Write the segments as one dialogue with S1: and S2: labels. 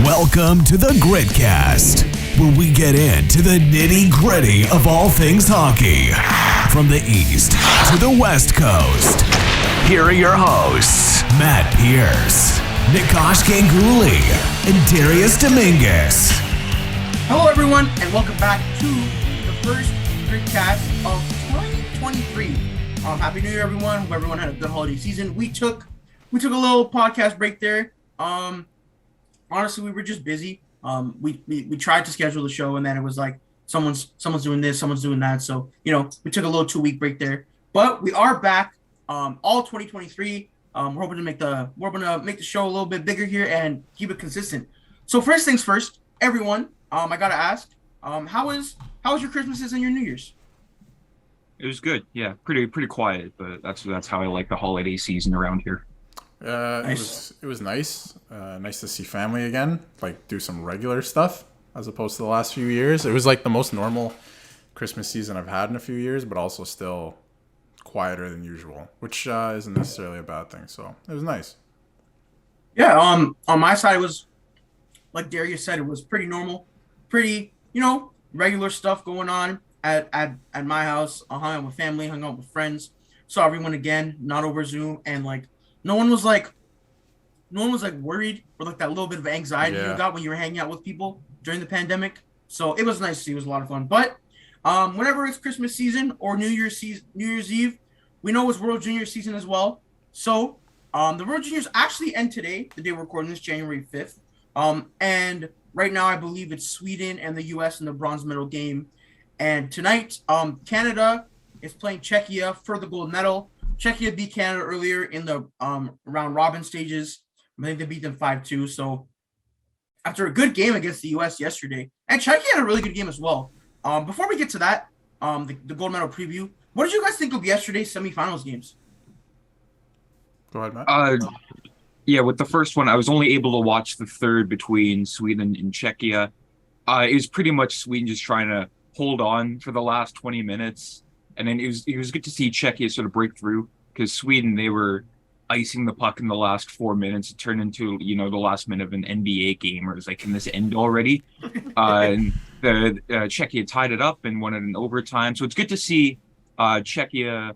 S1: Welcome to the Gritcast, where we get into the nitty-gritty of all things hockey. From the East to the West Coast. Here are your hosts, Matt Pierce, Nikosh Ganguly, and Darius Dominguez.
S2: Hello everyone, and welcome back to the first Gritcast of 2023. Happy New Year everyone. Hope everyone had a good holiday season. We took a little podcast break there. Honestly, we were just busy. We tried to schedule the show, and then it was like someone's doing this, someone's doing that. So we took a little 2-week break there. But we are back. All 2023. We're hoping to make the show a little bit bigger here and keep it consistent. So first things first, everyone. I gotta ask, how was your Christmases and your New Year's?
S3: It was good. Yeah, pretty quiet, but that's how I like the holiday season around here.
S4: Nice. It was nice. Nice to see family again, like do some regular stuff as opposed to the last few years. It was like the most normal Christmas season I've had in a few years, but also still quieter than usual, which isn't necessarily a bad thing. So it was nice.
S2: Yeah. On my side, it was like Darius said, it was pretty normal, pretty regular stuff going on at my house. I hung out with family, hung out with friends, saw everyone again, not over Zoom, and like. No one was worried or like that little bit of anxiety you got when you were hanging out with people during the pandemic. So it was nice to see. It was a lot of fun. But whenever it's Christmas season or New Year's Eve, we know it's World Junior season as well. So the World Juniors actually end today, the day we're recording this, January 5th. And right now I believe it's Sweden and the U.S. in the bronze medal game. And tonight, Canada is playing Czechia for the gold medal. Czechia beat Canada earlier in the round robin stages. I think they beat them 5-2. So after a good game against the U.S. yesterday, and Czechia had a really good game as well. Before we get to that, the gold medal preview, what did you guys think of yesterday's semifinals games?
S4: Go ahead, Matt.
S3: Yeah, with the first one, I was only able to watch the third between Sweden and Czechia. It was pretty much Sweden just trying to hold on for the last 20 minutes. And then it was good to see Czechia sort of break through, because Sweden, they were icing the puck in the last 4 minutes. It turned into, the last minute of an NBA game where it was like, can this end already? And the Czechia tied it up and won it in overtime. So it's good to see Czechia,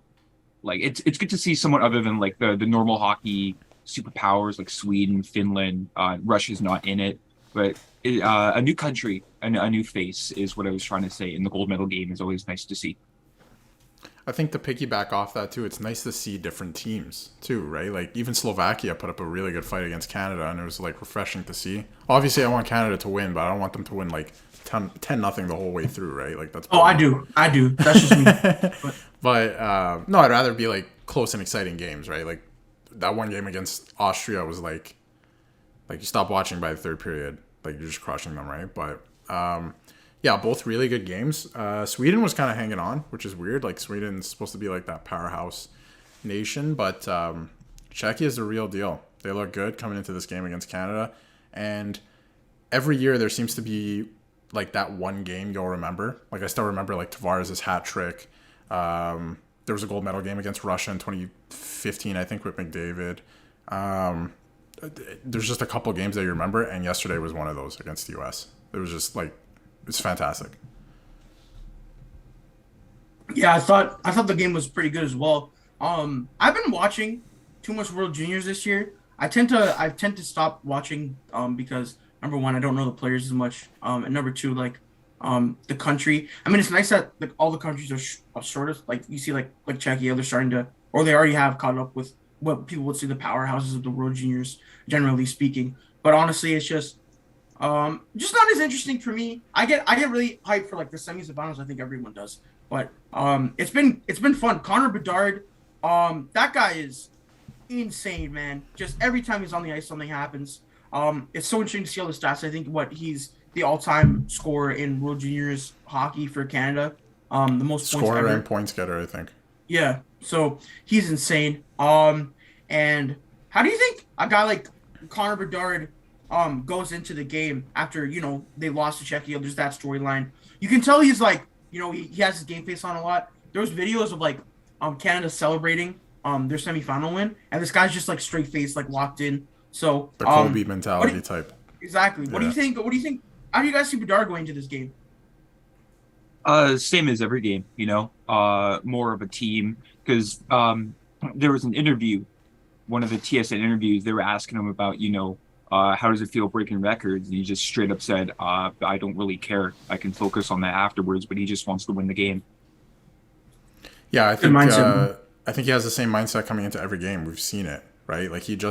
S3: like it's good to see someone other than like the normal hockey superpowers like Sweden, Finland, Russia's not in it, but a new country and a new face is what I was trying to say. In the gold medal game is always nice to see.
S4: I think to piggyback off that too, it's nice to see different teams too, right? Like even Slovakia put up a really good fight against Canada, and it was like refreshing to see. Obviously, I want Canada to win, but I don't want them to win like 10-0 the whole way through, right? Like that's.
S2: I do. That's just me.
S4: But no, I'd rather be like close and exciting games, right? Like that one game against Austria was like you stop watching by the third period, like you're just crushing them, right? But yeah, both really good games. Sweden was kind of hanging on, which is weird. Like Sweden's supposed to be like that powerhouse nation, but Czechia is the real deal. They look good coming into this game against Canada, and every year there seems to be like that one game you'll remember. Like I still remember like Tavares' hat trick. There was a gold medal game against Russia in 2015, I think, with McDavid. There's just a couple games that you remember, and yesterday was one of those against the U.S. It was just like. It's fantastic.
S2: Yeah, I thought the game was pretty good as well. I've been watching too much World Juniors this year. I tend to stop watching because number one, I don't know the players as much, and number two, like the country. I mean, it's nice that like all the countries are sort of like you see like Czechia, they're starting to, or they already have caught up with what people would say the powerhouses of the World Juniors, generally speaking. But honestly, it's just not as interesting for me. I get really hyped for like the semis and finals. I think everyone does, but it's been fun. Connor Bedard, that guy is insane, man. Just every time he's on the ice, something happens. It's so interesting to see all the stats. I think he's the all-time scorer in World Juniors hockey for Canada. The most
S4: scorer
S2: points
S4: and points getter, I think.
S2: Yeah, so he's insane. And how do you think a guy like Connor Bedard goes into the game after, they lost to Czechia? There's that storyline. You can tell he's like, he has his game face on a lot. There's videos of like Canada celebrating their semifinal win, and this guy's just like straight face, like locked in. So
S4: the Kobe mentality type.
S2: Exactly. What do you think? How do you guys see Bedard going into this game?
S3: Same as every game, more of a team because there was an interview, one of the TSN interviews. They were asking him about, how does it feel breaking records, and he just straight up said, "I don't really care. I can focus on that afterwards." But he just wants to win the game.
S4: Yeah, I think he has the same mindset coming into every game. We've seen it, right? Like he's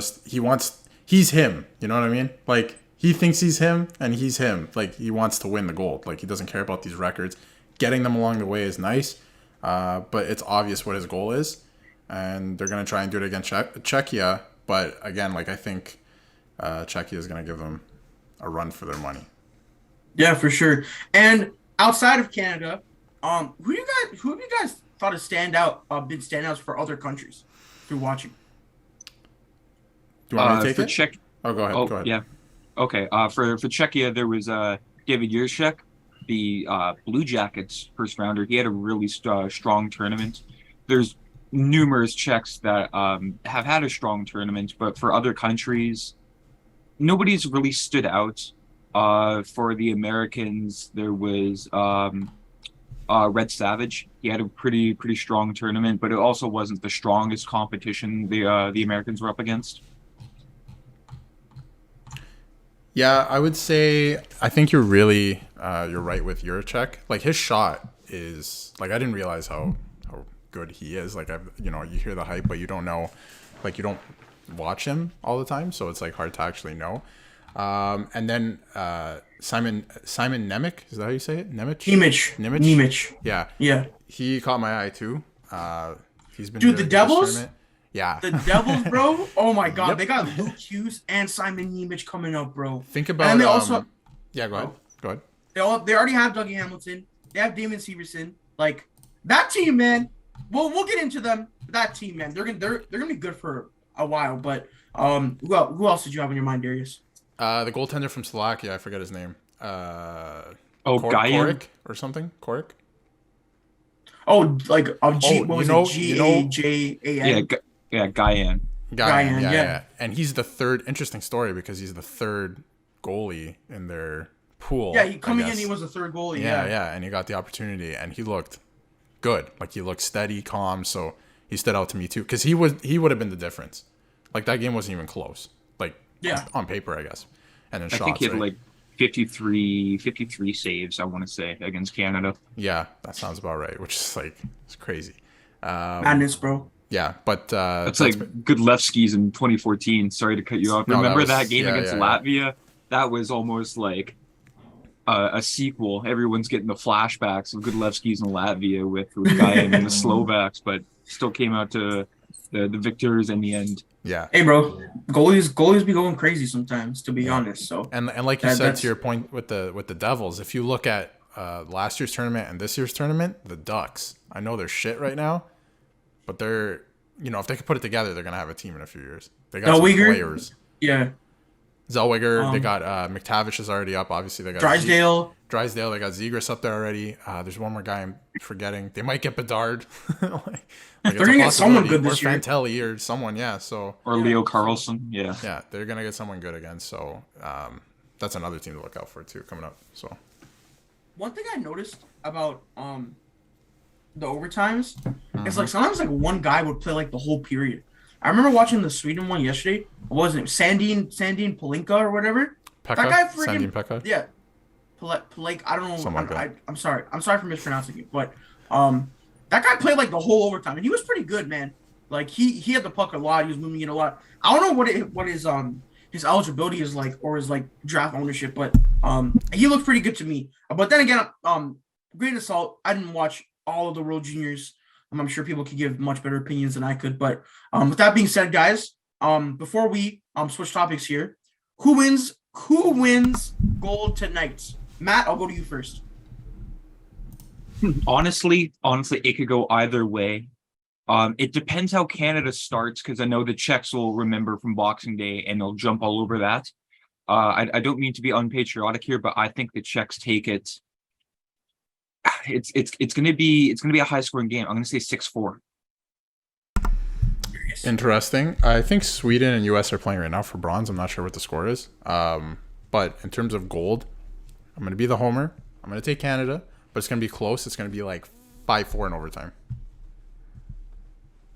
S4: him. You know what I mean? Like he thinks he's him, and he's him. Like he wants to win the gold. Like he doesn't care about these records. Getting them along the way is nice, but it's obvious what his goal is, and they're gonna try and do it against Czechia. But again, like I think Czechia is gonna give them a run for their money.
S2: Yeah, for sure. And outside of Canada, who have you guys thought of been standouts for other countries through watching?
S4: Do you want me to take it?
S3: Czech?
S4: Oh, go ahead.
S3: Oh,
S4: go ahead.
S3: yeah. Okay. For Czechia, there was David Jiršek, the Blue Jackets first rounder. He had a really strong tournament. There's numerous Czechs that have had a strong tournament, but for other countries, nobody's really stood out. For the Americans, there was Red Savage. He had a pretty strong tournament, but it also wasn't the strongest competition the Americans were up against.
S4: Yeah, I would say I think you're right with Jiršek. Like his shot is like I didn't realize how good he is. Like you hear the hype, but you don't know, like you don't watch him all the time, so it's like hard to actually know. And then Simon Nemec, is that how you say it? Nemec. Yeah. He caught my eye too. He's been
S2: the Devils.
S4: Yeah.
S2: The Devils, bro. Oh my God,
S4: Yep.
S2: They got Luke Hughes and Simon Nemec coming up, bro.
S4: Think about.
S2: And they also.
S4: Yeah, go ahead.
S2: They already have Dougie Hamilton. They have Damon Severson. Like that team, man. We'll get into them. That team, man. They're gonna be good for a while. But who else did you have in your mind, Darius?
S4: The goaltender from Slovakia, I forget his name.
S3: Gajan
S4: Korik or something. Korik.
S2: Oh, like G. What was it? Gajan.
S3: Yeah, Gajan.
S4: Yeah. And he's the third. Interesting story because he's the third goalie in their pool.
S2: Yeah, coming in, he was the third goalie.
S4: Yeah, and he got the opportunity, and he looked good. Like he looked steady, calm. So he stood out to me too, because he would have been the difference. Like that game wasn't even close. Like on paper, I guess. And then
S3: I think he had like 53 saves, I want to say, against Canada.
S4: Yeah, that sounds about right. Which is like it's crazy.
S2: Madness, bro.
S4: Yeah, but
S3: that's like Gudlevsky's in 2014. Sorry to cut you off. Remember that game against Latvia? That was almost like a sequel. Everyone's getting the flashbacks of Gudlevsky's in Latvia with Gajan and the Slovaks, but still came out to the victors in the end.
S4: Yeah.
S2: Hey, bro, goalies be going crazy sometimes, to be honest. So
S4: and like you said to your point with the Devils, if you look at last year's tournament and this year's tournament, the Ducks, I know they're shit right now. But they're, if they could put it together, they're going to have a team in a few years. They got some players.
S2: Yeah.
S4: Zellweger. They got McTavish is already up. Obviously, they got
S2: Drysdale.
S4: They got Zegras up there already. There's one more guy I'm forgetting. They might get Bedard.
S2: They're going to get someone good this year.
S4: Or Fantelli or someone, so.
S3: Or Leo Carlson, yeah.
S4: Yeah, they're going to get someone good again. So that's another team to look out for, too, coming up. So.
S2: One thing I noticed about the overtimes, it's like sometimes like one guy would play like the whole period. I remember watching the Sweden one yesterday. What was it? Sandin Palinka or whatever.
S4: Pekka?
S2: That guy freaking
S4: Sandin Pekka?
S2: Yeah. Palinka, I don't know.
S4: Something like that.
S2: I'm sorry for mispronouncing it, but that guy played like the whole overtime and he was pretty good, man. Like he had the puck a lot. He was moving it a lot. I don't know what his eligibility is like or his like draft ownership, but he looked pretty good to me. But then again, grain of salt. I didn't watch all of the World Juniors. I'm sure people could give much better opinions than I could. But with that being said, guys, before we switch topics here, who wins gold tonight? Matt, I'll go to you first.
S3: Honestly, it could go either way. It depends how Canada starts, because I know the Czechs will remember from Boxing Day and they'll jump all over that. I don't mean to be unpatriotic here, but I think the Czechs take it. It's gonna be a high scoring game. I'm gonna say 6-4.
S4: Interesting. I think Sweden and US are playing right now for bronze. I'm not sure what the score is. But in terms of gold, I'm going to be the homer. I'm going to take Canada, but it's going to be close. It's going to be like 5-4 in overtime.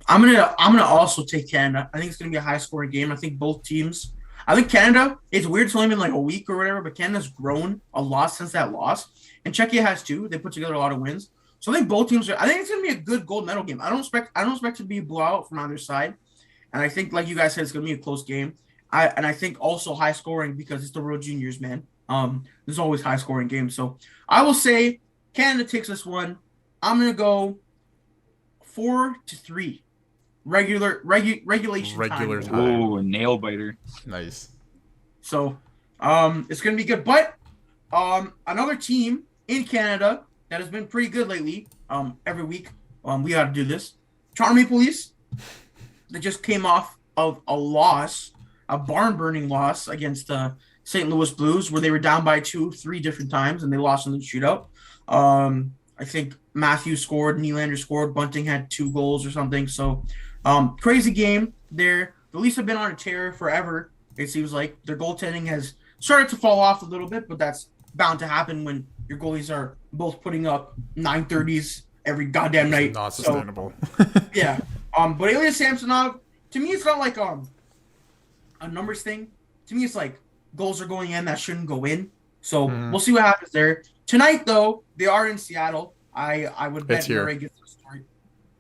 S2: I'm gonna also take Canada. I think it's gonna be a high scoring game. I think both teams. I think Canada. It's weird. It's only been like a week or whatever, but Canada's grown a lot since that loss, and Czechia has too. They put together a lot of wins. So I think both teams are. I think it's gonna be a good gold medal game. I don't expect it to be a blowout from either side, and I think, like you guys said, it's gonna be a close game. I think also high scoring because it's the World Juniors, man. There's always high scoring games. So I will say Canada takes this one. I'm gonna go 4-3. Regulation time.
S3: Oh, a nail biter.
S4: Nice.
S2: So, it's going to be good. But another team in Canada that has been pretty good lately, every week, we got to do this. Toronto Maple Leafs, they just came off of a loss, a barn-burning loss against the St. Louis Blues, where they were down by 2-3 different times, and they lost in the shootout. I think Matthews scored, Nylander scored, Bunting had 2 goals or something. So, crazy game there. The Leafs have been on a tear forever. It seems like their goaltending has started to fall off a little bit, but that's bound to happen when your goalies are both putting up 930s every goddamn night.
S4: Not sustainable.
S2: So, yeah. But Ilya Samsonov, to me, it's not like a numbers thing. To me, it's like goals are going in that shouldn't go in. So we'll see what happens there. Tonight, though, they are in Seattle. I would bet Murray gets the start.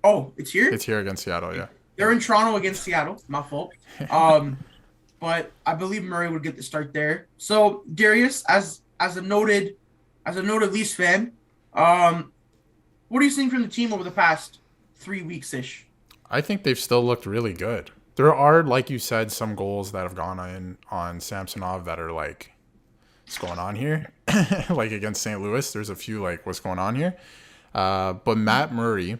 S2: Oh, it's here?
S4: It's here against Seattle, yeah.
S2: They're in Toronto against Seattle. My fault. But I believe Murray would get the start there. So, Darius, as a noted Leafs fan, what are you seeing from the team over the past 3 weeks-ish?
S4: I think they've still looked really good. There are, like you said, some goals that have gone in on Samsonov that are like, what's going on here? Like against St. Louis, there's a few like, what's going on here? But Matt Murray,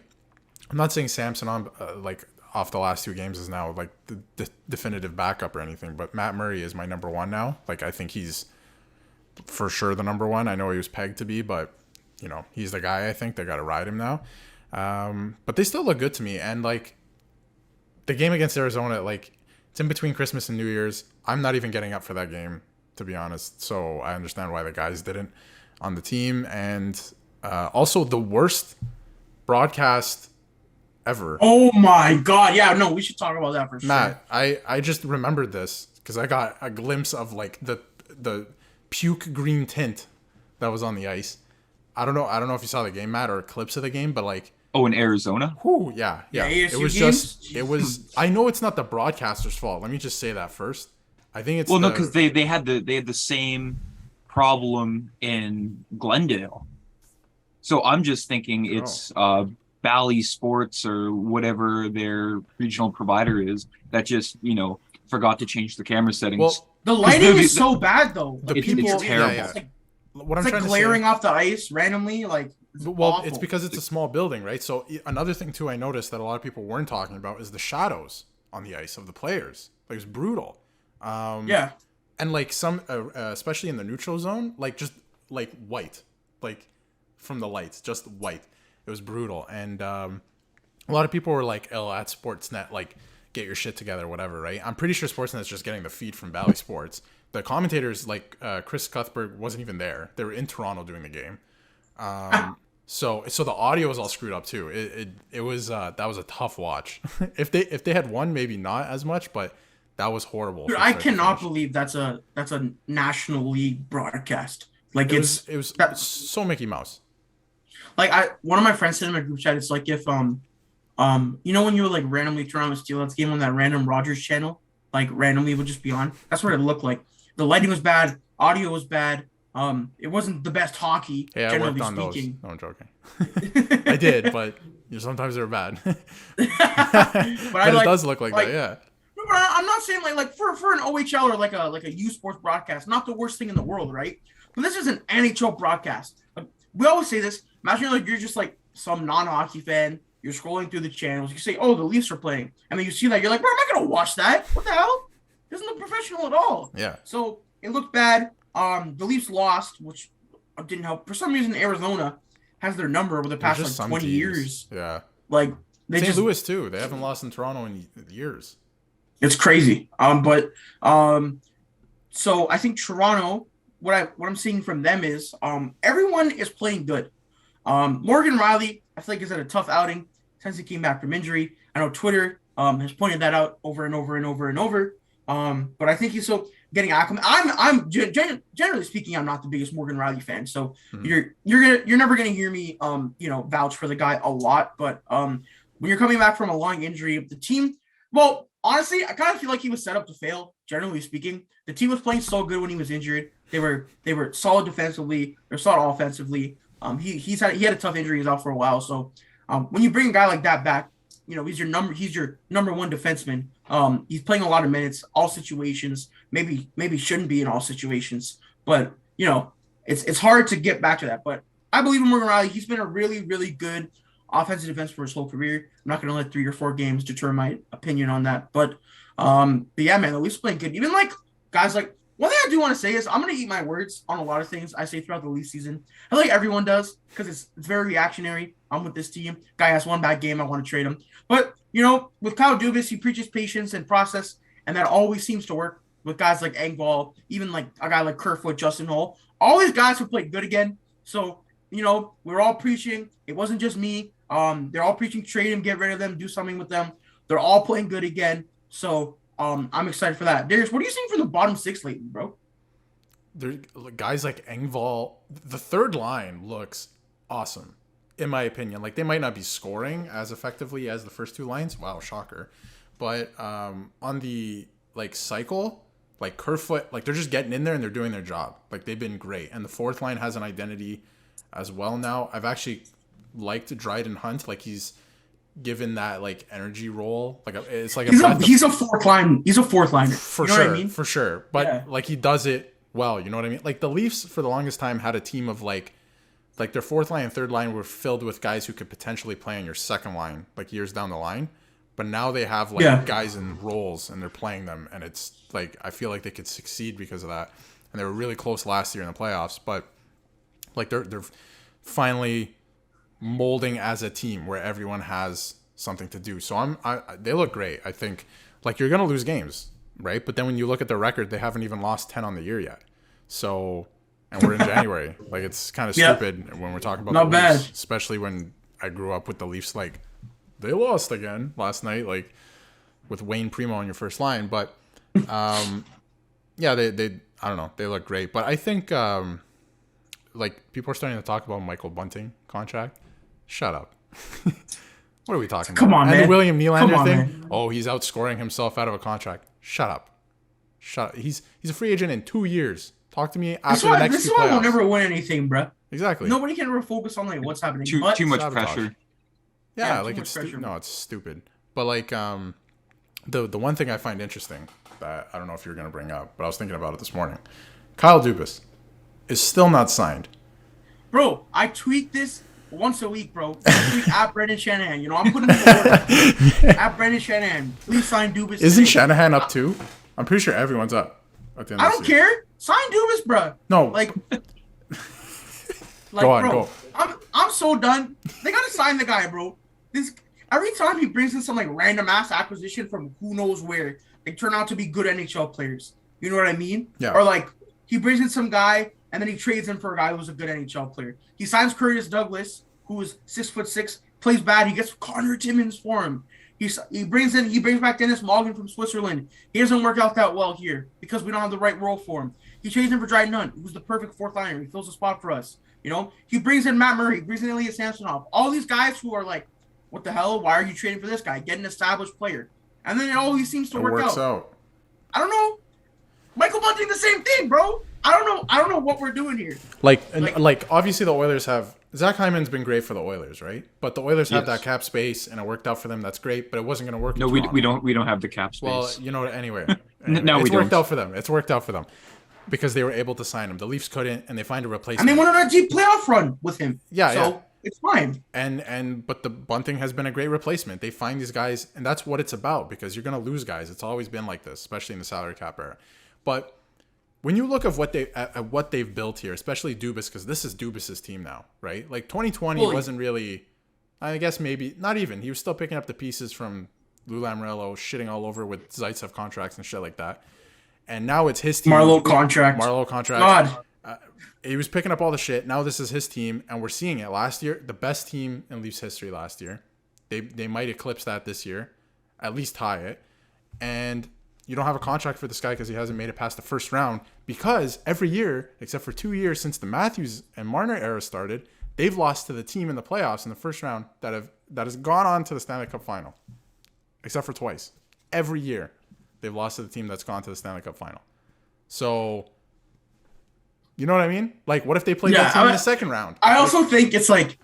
S4: I'm not saying Samsonov, like off the last 2 games is now like the definitive backup or anything, but Matt Murray is my number 1 now. Like I think he's for sure the number 1. I know he was pegged to be, but you know, he's the guy. I think they got to ride him now. But they still look good to me. And like the game against Arizona, like it's in between Christmas and New Year's. I'm not even getting up for that game, to be honest. So I understand why the guys didn't on the team. And also the worst broadcast ever.
S2: Oh my God. Yeah, no, we should talk about that for sure.
S4: Matt, I just remembered this because I got a glimpse of like the puke green tint that was on the ice. I don't know if you saw the game, Matt, or clips of the game, but like,
S3: oh, in Arizona?
S4: Whew, yeah. It was
S2: games?
S4: it was, I know it's not the broadcaster's fault. Let me just say that first. I think it's
S3: no, because they had the same problem in Glendale. So I'm just thinking it's Bally Sports or whatever their regional provider is that just, forgot to change the camera settings.
S4: Well,
S2: the lighting is so bad though.
S3: It's terrible.
S4: Yeah. What
S2: It's
S4: I'm
S2: like
S4: trying
S2: glaring
S4: to say,
S2: off the ice randomly, like
S4: well,
S2: awful.
S4: it's because it's a small building, right? So another thing too, I noticed that a lot of people weren't talking about is the shadows on the ice of the players. Like it's brutal.
S2: Yeah.
S4: And like some, especially in the neutral zone, like just like white, like from the lights, just white. It was brutal. And a lot of people were like, "Oh, at Sportsnet, like get your shit together, whatever." Right? I'm pretty sure Sportsnet's just getting the feed from Bally Sports. The commentators, like Chris Cuthbert, wasn't even there. They were in Toronto doing the game. So the audio was all screwed up too. It was that was a tough watch. if they had won, maybe not as much, but that was horrible.
S2: Dude, I cannot believe that's a National League broadcast. Like
S4: it was so Mickey Mouse.
S2: Like one of my friends said in my group chat, it's like if when you would like randomly turn on the Steelers game on that random Rogers channel, like randomly would just be on. That's what it looked like. The lighting was bad, audio was bad. It wasn't the best hockey, generally speaking.
S4: No, I'm joking. I did, but sometimes they're bad. but it does look like that, yeah.
S2: No, but I'm not saying like for an OHL or like a U Sports broadcast, not the worst thing in the world, right? But this is an NHL broadcast. Like, we always say this. Imagine like you're just like some non-hockey fan. You're scrolling through the channels. You say, "Oh, the Leafs are playing," and then you see that. You're like, "Bro, I'm not gonna watch that. What the hell? It doesn't look professional at all."
S4: Yeah.
S2: So it looked bad. The Leafs lost, which didn't help. For some reason, Arizona has their number over the past like 20 years.
S4: Yeah.
S2: Like
S4: St. Louis too. They haven't lost in Toronto in years.
S2: It's crazy. So I think Toronto, what I'm seeing from them is everyone is playing good. Morgan Riley, I feel like is at a tough outing since he came back from injury. I know Twitter has pointed that out over and over and over and over. But I think he's still getting acclimated. I'm generally speaking, I'm not the biggest Morgan Riley fan, so you're never gonna hear me vouch for the guy a lot. But when you're coming back from a long injury, the team, well, honestly, I kind of feel like he was set up to fail. Generally speaking, the team was playing so good when he was injured. They were solid defensively. They're solid offensively. He had a tough injury. He's out for a while. So when you bring a guy like that back, he's your number one defenseman. He's playing a lot of minutes, all situations. Maybe shouldn't be in all situations, but it's hard to get back to that. But I believe in Morgan Riley. He's been a really, really good offensive defense for his whole career. I'm not going to let 3 or 4 games deter my opinion on that. But yeah, man, the Leafs playing good. Even like guys like, one thing I do want to say is I'm going to eat my words on a lot of things I say throughout the Leafs season. I think everyone does because it's very reactionary. I'm with this team. Guy has one bad game. I want to trade him. But, with Kyle Dubas, he preaches patience and process, and that always seems to work with guys like Engvall, even like a guy like Kerfoot, Justin Holl. All these guys who played good again. So, we're all preaching. It wasn't just me. They're all preaching trade him, get rid of them, do something with them. They're all playing good again. So, I'm excited for that. Darius, what are you seeing from the bottom 6 lately, bro?
S4: There, guys like Engvall, the third line looks awesome, in my opinion. Like, they might not be scoring as effectively as the first 2 lines. Wow, shocker. But on the cycle, like Kerfoot, like they're just getting in there and they're doing their job. Like, they've been great. And the fourth line has an identity as well now. I've actually liked Dryden Hunt. Like, he's given that energy role, it's like
S2: he's a fourth line. He's a fourth liner
S4: for sure. What I mean? For sure, but he does it well. You know what I mean? Like, the Leafs for the longest time had a team of like their fourth line and third line were filled with guys who could potentially play on your second line years down the line. But now they have guys in roles and they're playing them, and it's I feel like they could succeed because of that. And they were really close last year in the playoffs, but they're finally molding as a team where everyone has something to do. So they look great. I think you're going to lose games, right? But then when you look at their record, they haven't even lost 10 on the year yet. So, and we're in January. It's kind of stupid when we're talking about the Leafs, especially when I grew up with the Leafs. They lost again last night, with Wayne Primo on your first line. But they I don't know, they look great. But I think people are starting to talk about Michael Bunting contract. Shut up. What are we talking about?
S2: Come on, man.
S4: And the William Nylander thing.
S2: Man.
S4: Oh, he's outscoring himself out of a contract. Shut up. He's a free agent in 2 years. Talk to me after the next 2 playoffs.
S2: This is why we'll never win anything, bro.
S4: Exactly.
S2: Nobody can ever focus on what's happening.
S3: Too much pressure.
S4: Yeah, it's stupid. No, it's stupid. But the one thing I find interesting that I don't know if you're gonna bring up, but I was thinking about it this morning. Kyle Dubas is still not signed.
S2: Bro, I tweet this once a week, bro. I tweet at Brendan Shanahan. I'm putting the order. At Brendan Shanahan. Please sign Dubas.
S4: Isn't today. Shanahan up too? I'm pretty sure everyone's up. At the end
S2: I
S4: of
S2: don't care. Sign Dubas, bro.
S4: No. Go on,
S2: bro,
S4: go.
S2: I'm so done. They gotta sign the guy, bro. Every time he brings in some random ass acquisition from who knows where, they turn out to be good NHL players. You know what I mean?
S4: Yeah.
S2: Or he brings in some guy and then he trades him for a guy who's a good NHL player. He signs Curtis Douglas, who is 6'6", plays bad. He gets Connor Timmins for him. He brings back Dennis Morgan from Switzerland. He doesn't work out that well here because we don't have the right role for him. He trades him for Dryden Hunt, who's the perfect fourth liner. He fills a spot for us. He brings in Matt Murray, brings in Ilya Samsonov. All these guys who are what the hell? Why are you trading for this guy? Get an established player. And then it always seems to work out. I don't know. Michael Bunting, the same thing, bro. I don't know what we're doing here.
S4: Obviously the Oilers have Zach Hyman's been great for the Oilers, right? But the Oilers have that cap space and it worked out for them. That's great, but it wasn't going to work.
S3: No, we don't have the cap space.
S4: Well, anyway.
S3: No,
S4: it's worked out for them. It's worked out for them because they were able to sign him. The Leafs couldn't, and they find a replacement.
S2: And they went on a deep playoff run with him. So it's fine.
S4: But the Bunting has been a great replacement. They find these guys, and that's what it's about because you're going to lose guys. It's always been like this, especially in the salary cap era. But when you look at what they've built here, especially Dubas, because this is Dubas's team now, right? 2020 wasn't really, I guess maybe not even. He was still picking up the pieces from Lou Lamoriello, shitting all over with Zaitsev contracts and shit like that. And now it's his team.
S2: Marlowe contract.
S4: God. He was picking up all the shit. Now this is his team, and we're seeing it. Last year, the best team in Leafs history last year. They might eclipse that this year, at least tie it. And you don't have a contract for this guy because he hasn't made it past the first round. Because every year, except for 2 years since the Matthews and Marner era started, they've lost to the team in the playoffs in the first round that has gone on to the Stanley Cup final, except for twice. Every year, they've lost to the team that's gone to the Stanley Cup final. So, you know what I mean? Like, what if they played that team in the second round?
S2: I also think it's like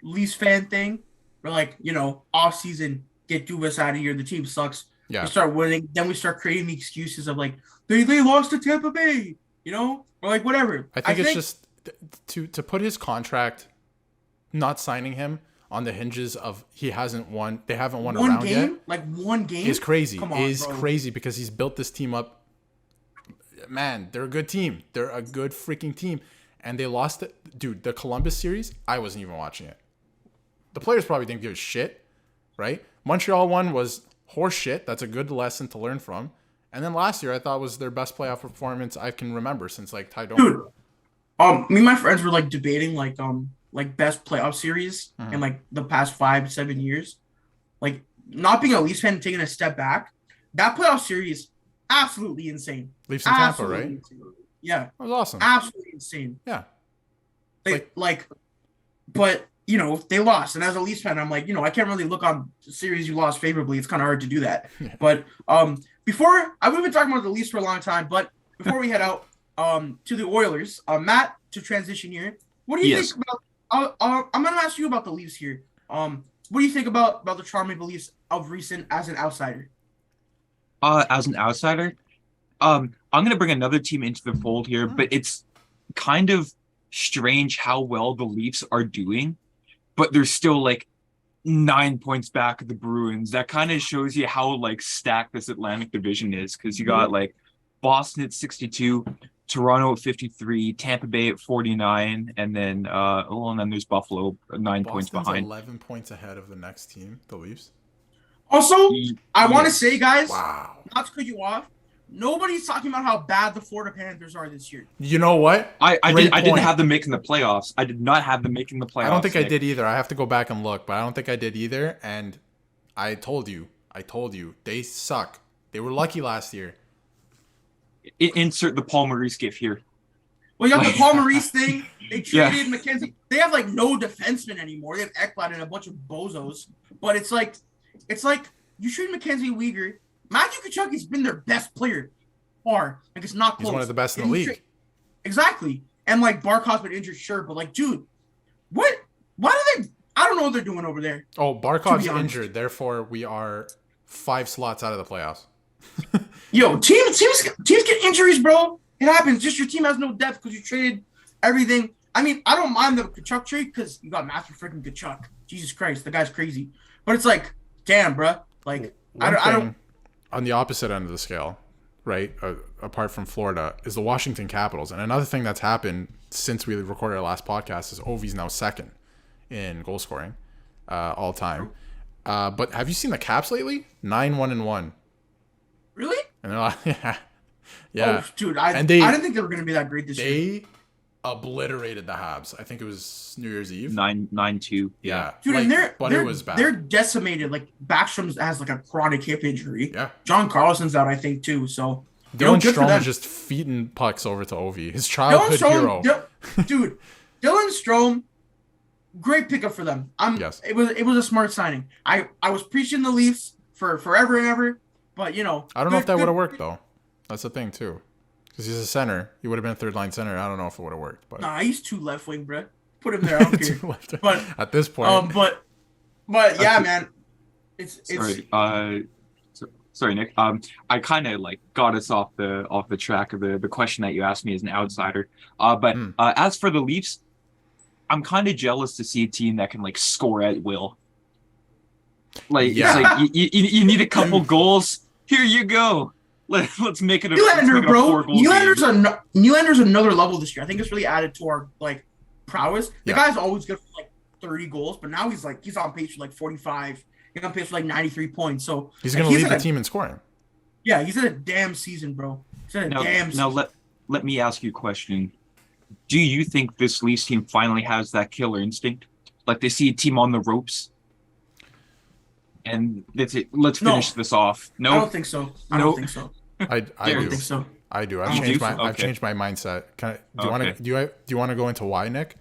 S2: Leafs fan thing, where like, you know, off season, get Dubas out of here. The team sucks.
S4: Yeah.
S2: We start winning, then we start creating the excuses of like they lost to Tampa Bay, you know, or like whatever.
S4: I think it's just to put his contract, not signing him on the hinges of they haven't won a round yet.
S2: Like one game
S4: is crazy.
S2: Come on, bro.
S4: Crazy because he's built this team up. Man, they're a good team. They're a good freaking team, and they lost it, dude. The Columbus series, I wasn't even watching it. The players probably didn't give a shit, right? Montreal one was horse shit. That's a good lesson to learn from. And then last year, I thought was their best playoff performance I can remember since like Ty Domi.
S2: Dude, me and my friends were like debating like best playoff series in like the past 5-7 years. Like not being a Leafs fan and taking a step back, that playoff series absolutely insane.
S4: Leafs in Tampa, right?
S2: Insane. Yeah,
S4: that was awesome.
S2: Absolutely insane.
S4: Yeah,
S2: but you know they lost, and as a Leafs fan, I'm like, you know, I can't really look on the series you lost favorably. It's kind of hard to do that.
S4: Yeah.
S2: But before I would have been talking about the Leafs for a long time, but before we head out to the Oilers, Matt, to transition here, what do you think about? I'm gonna ask you about the Leafs here. What do you think about the Toronto Maple Leafs of recent as an outsider?
S3: As an outsider, I'm gonna bring another team into the fold here, but it's kind of strange how well the Leafs are doing, but they're still like 9 points back of the Bruins. That kind of shows you how like stacked this Atlantic Division is, because you got like Boston at 62, Toronto at 53, Tampa Bay at 49, and then and then there's Buffalo 9 points behind.
S4: 11 points ahead of the next team, the Leafs.
S2: Also, I want to say, guys,
S4: wow,
S2: not to cut you off, nobody's talking about how bad the Florida Panthers are this year.
S4: You know what?
S3: I didn't have them making the playoffs. I did not have them making the playoffs.
S4: I don't think I did either. I have to go back and look, but I don't think I did either. And I told you, they suck. They were lucky last year.
S3: Insert the Paul Maurice gif here.
S2: Well, you got the Paul Maurice thing. They traded McKenzie. They have like no defensemen anymore. They have Ekblad and a bunch of bozos. But it's like you trade Mackenzie Weegar. Matthew Tkachuk's been their best player. Far. Like it's not close.
S4: He's one of the best in the league.
S2: Exactly. And like Barkov's been injured, sure, but like, dude, what? Why do they? I don't know what they're doing over there.
S4: Oh, Barkov's injured. Therefore, we are 5 slots out of the playoffs.
S2: Yo, teams get injuries, bro. It happens. Just your team has no depth because you traded everything. I mean, I don't mind the Tkachuk trade because you got Matthew freaking Tkachuk. Jesus Christ, the guy's crazy. But it's like, damn, bro. Like, I don't.
S4: On the opposite end of the scale, right, apart from Florida, is the Washington Capitals. And another thing that's happened since we recorded our last podcast is Ovi's now second in goal scoring all time. But have you seen the Caps lately? 9-1-1.
S2: Really?
S4: And they're like, yeah.
S2: Oh, dude, I didn't think they were going to be that great this year.
S4: They obliterated the Habs. I think it was New Year's Eve.
S3: 9-2.
S4: Yeah.
S2: Dude, and
S4: it was bad.
S2: They're decimated. Like, Backstrom has like a chronic hip injury.
S4: Yeah.
S2: John Carlson's out, I think, too. So,
S4: Dylan Strome is just feeding pucks over to Ovi. His childhood hero.
S2: Dude, Dylan Strome, great pickup for them.
S4: Yes.
S2: It was a smart signing. I was preaching the Leafs for forever and ever, but, you know.
S4: I don't know if that would have worked, though. That's the thing, too. Because he's a center. He would have been a third-line center. I don't know if it would have worked. But.
S2: Nah, he's too left wing, bro. Put him there. I don't care. But
S4: at this point.
S2: But yeah, man. It's
S3: Sorry, Nick. I kind of like got us off the track of the question that you asked me as an outsider. But as for the Leafs, I'm kind of jealous to see a team that can like score at will. Like it's like you need a couple goals. Here you go. Let's make it a
S2: Nylander, bro.
S3: 4-goal game.
S2: Nylander's another level this year. I think it's really added to our like prowess. The guy's always good for like 30 goals, but now he's on pace for like 45. He's on pace for like 93 points. So
S4: he's going to lead the team in scoring.
S2: Yeah, he's had a damn season, bro. He's had a damn season.
S3: Now let me ask you a question. Do you think this Leafs team finally has that killer instinct? Like they see a team on the ropes, and that's it. Let's finish this off. No,
S2: I don't think so. I don't think so.
S4: I
S2: don't
S4: do.
S2: think so.
S4: I do. I've changed my mindset. Do you want to go into why, Nick?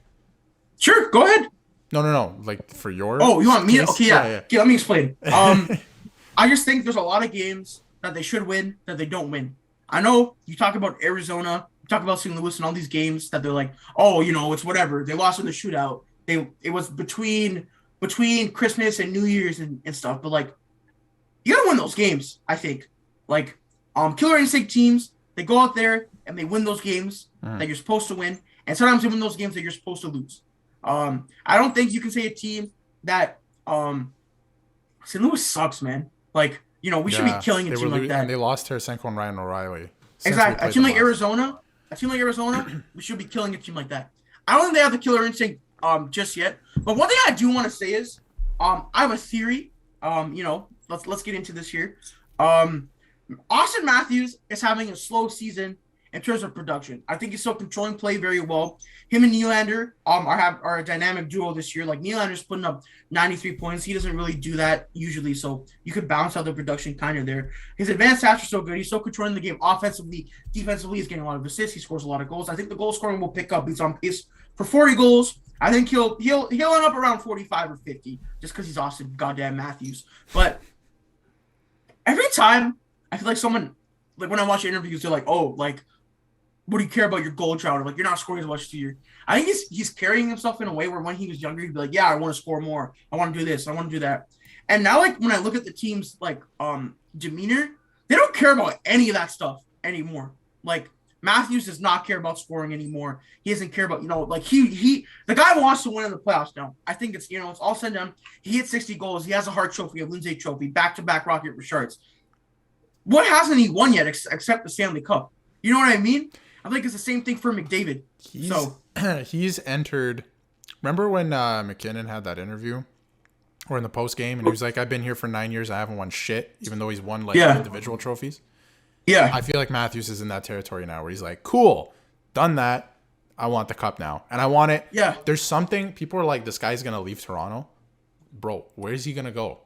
S2: Sure, go ahead.
S4: No. Like for your.
S2: Oh, you want me? Okay, yeah. Okay, let me explain. I just think there's a lot of games that they should win that they don't win. I know you talk about Arizona, you talk about St. Louis and all these games that they're like, oh, it's whatever. They lost in the shootout. It was between Christmas and New Year's and stuff. But like, you gotta win those games. I think like killer instinct teams, they go out there and they win those games that you're supposed to win, and sometimes they win those games that you're supposed to lose. I don't think you can say a team that St. Louis sucks, man. Like, we should be killing a team like that.
S4: And they lost Tarasenko and Ryan O'Reilly.
S2: Exactly. A team like Arizona, we should be killing a team like that. I don't think they have the killer instinct just yet. But one thing I do want to say is I have a theory. Let's get into this here. Austin Matthews is having a slow season in terms of production. I think he's still controlling play very well. Him and Nylander are a dynamic duo this year. Like Nylander's putting up 93 points. He doesn't really do that usually, so you could balance out the production kind of there. His advanced stats are so good. He's still controlling the game offensively. Defensively, he's getting a lot of assists. He scores a lot of goals. I think the goal scoring will pick up. He's on pace for 40 goals. I think he'll end up around 45 or 50 just because he's Austin goddamn Matthews. But every time I feel like someone, like when I watch interviews, they're like, oh, like, what do you care about your goal trout? Like, you're not scoring as much this year. I think he's carrying himself in a way where when he was younger, he'd be like, yeah, I want to score more. I want to do this. I want to do that. And now, like, when I look at the team's, like, demeanor, they don't care about any of that stuff anymore. Like, Matthews does not care about scoring anymore. He doesn't care about, like, the guy wants to win in the playoffs now. I think it's, it's all said and done. He hit 60 goals. He has a Hart Trophy, a Lindsay Trophy, back-to-back Rocket Richards. What hasn't he won yet except the Stanley Cup? You know what I mean? I think it's the same thing for McDavid.
S4: He's entered. Remember when McKinnon had that interview, or in the post game, and he was like, "I've been here for 9 years. I haven't won shit, even though he's won individual trophies."
S2: Yeah,
S4: I feel like Matthews is in that territory now, where he's like, "Cool, done that. I want the cup now, and I want it."
S2: Yeah.
S4: There's something people are like, "This guy's gonna leave Toronto, bro. Where's he gonna go?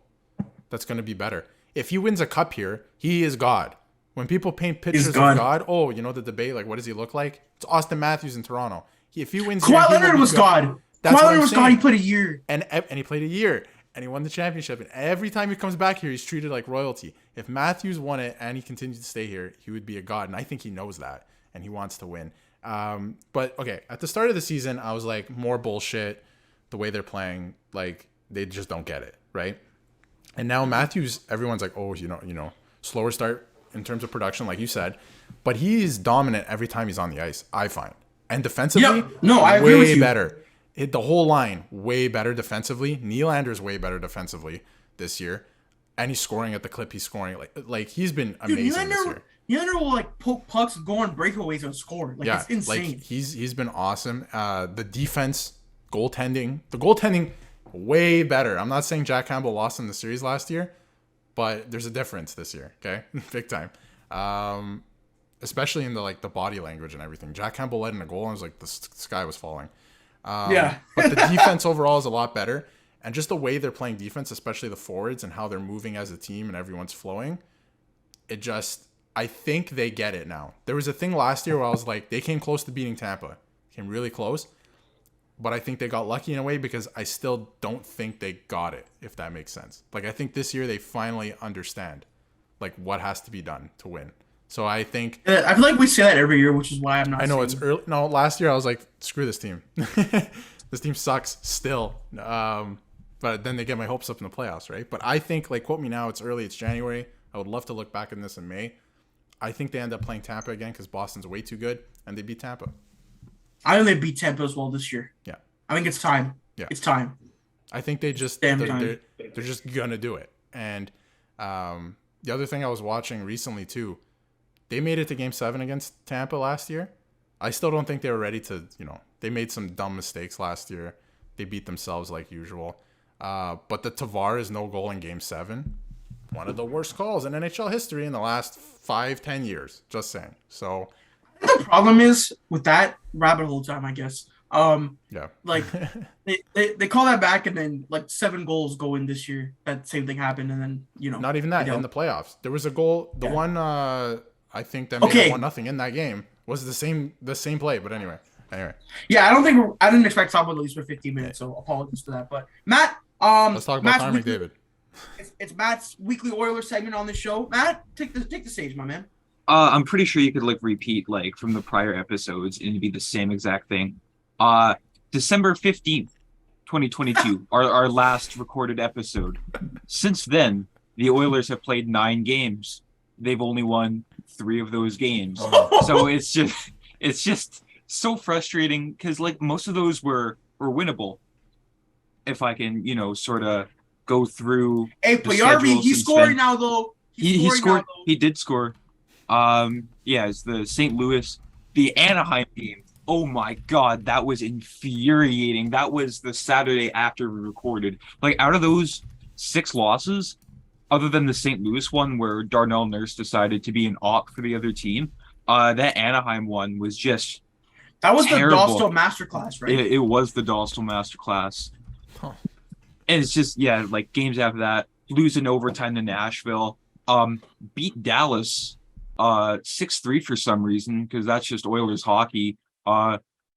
S4: That's gonna be better. If he wins a cup here, he is God." When people paint pictures of God, the debate, like, what does he look like? It's Austin Matthews in Toronto. If he wins,
S2: Kawhi Leonard was God. Kawhi Leonard was God. He played a year,
S4: and he played a year, and he won the championship. And every time he comes back here, he's treated like royalty. If Matthews won it and he continued to stay here, he would be a God, and I think he knows that, and he wants to win. But okay, at the start of the season, I was like, more bullshit. The way they're playing, like, they just don't get it, right? And now Matthews, everyone's like, oh, slower start in terms of production, like you said, but he's dominant every time he's on the ice, I find. And defensively,
S2: I agree with you.
S4: Better. The whole line, way better defensively. Nylander's way better defensively this year. And he's scoring at the clip he's scoring. Like he's been amazing this year.
S2: Nylander will, like, poke pucks, go on breakaways, and score. Like, it's insane.
S4: Like, he's been awesome. The defense, goaltending. The goaltending, way better. I'm not saying Jack Campbell lost in the series last year, but there's a difference this year, okay? Big time. Especially in the body language and everything. Jack Campbell led in a goal and it was like the sky was falling. But the defense overall is a lot better. And just the way they're playing defense, especially the forwards and how they're moving as a team and everyone's flowing, I think they get it now. There was a thing last year where I was like, they came close to beating Tampa. Came really close. But I think they got lucky in a way because I still don't think they got it, if that makes sense. Like, I think this year they finally understand, like, what has to be done to win. So I think...
S2: I feel like we say that every year, which is why I'm not...
S4: I know it's early. No, last year I was like, screw this team. This team sucks still. But then they get my hopes up in the playoffs, right? But I think, like, quote me now, it's early, it's January. I would love to look back on this in May. I think they end up playing Tampa again because Boston's way too good, and they beat Tampa.
S2: I think they beat Tampa as well this year.
S4: Yeah.
S2: I think it's time.
S4: Yeah.
S2: It's time.
S4: I think they're just going to do it. And the other thing I was watching recently, too, they made it to Game 7 against Tampa last year. I still don't think they were ready to, they made some dumb mistakes last year. They beat themselves like usual. But the Tavares no goal in Game 7, one of the worst calls in NHL history in the last 5-10 years. Just saying. So
S2: The problem is with that rabbit hole time, I guess.
S4: yeah,
S2: Like they call that back, and then like 7 goals go in this year. That same thing happened, and then
S4: not even that in the playoffs. There was a goal. The one I think that made it 1-0 in that game was the same play. But anyway.
S2: Yeah, I didn't expect Top at least for 15 minutes, so apologies for that. But Matt,
S4: let's talk about Connor McDavid.
S2: It's Matt's weekly Oilers segment on this show. Matt, take the stage, my man.
S3: I'm pretty sure you could like repeat like from the prior episodes and it'd be the same exact thing. December 15th, 2022, our last recorded episode. Since then, the Oilers have played 9 games. They've only won 3 of those games. So it's just so frustrating because like most of those were winnable. If I can, sort of go through.
S2: Hey, Playarvi, he's scoring now though.
S3: He scored. He did score. It's the St. Louis, the Anaheim game. Oh my God, that was infuriating. That was the Saturday after we recorded. Like out of those 6 losses, other than the St. Louis one where Darnell Nurse decided to be an op for the other team, that Anaheim one was just
S2: that was
S3: terrible.
S2: The Dostal masterclass, right?
S3: It was the Dostal masterclass. Huh. And it's just like games after that, lose in overtime to Nashville, beat Dallas 6-3 for some reason because that's just Oilers hockey.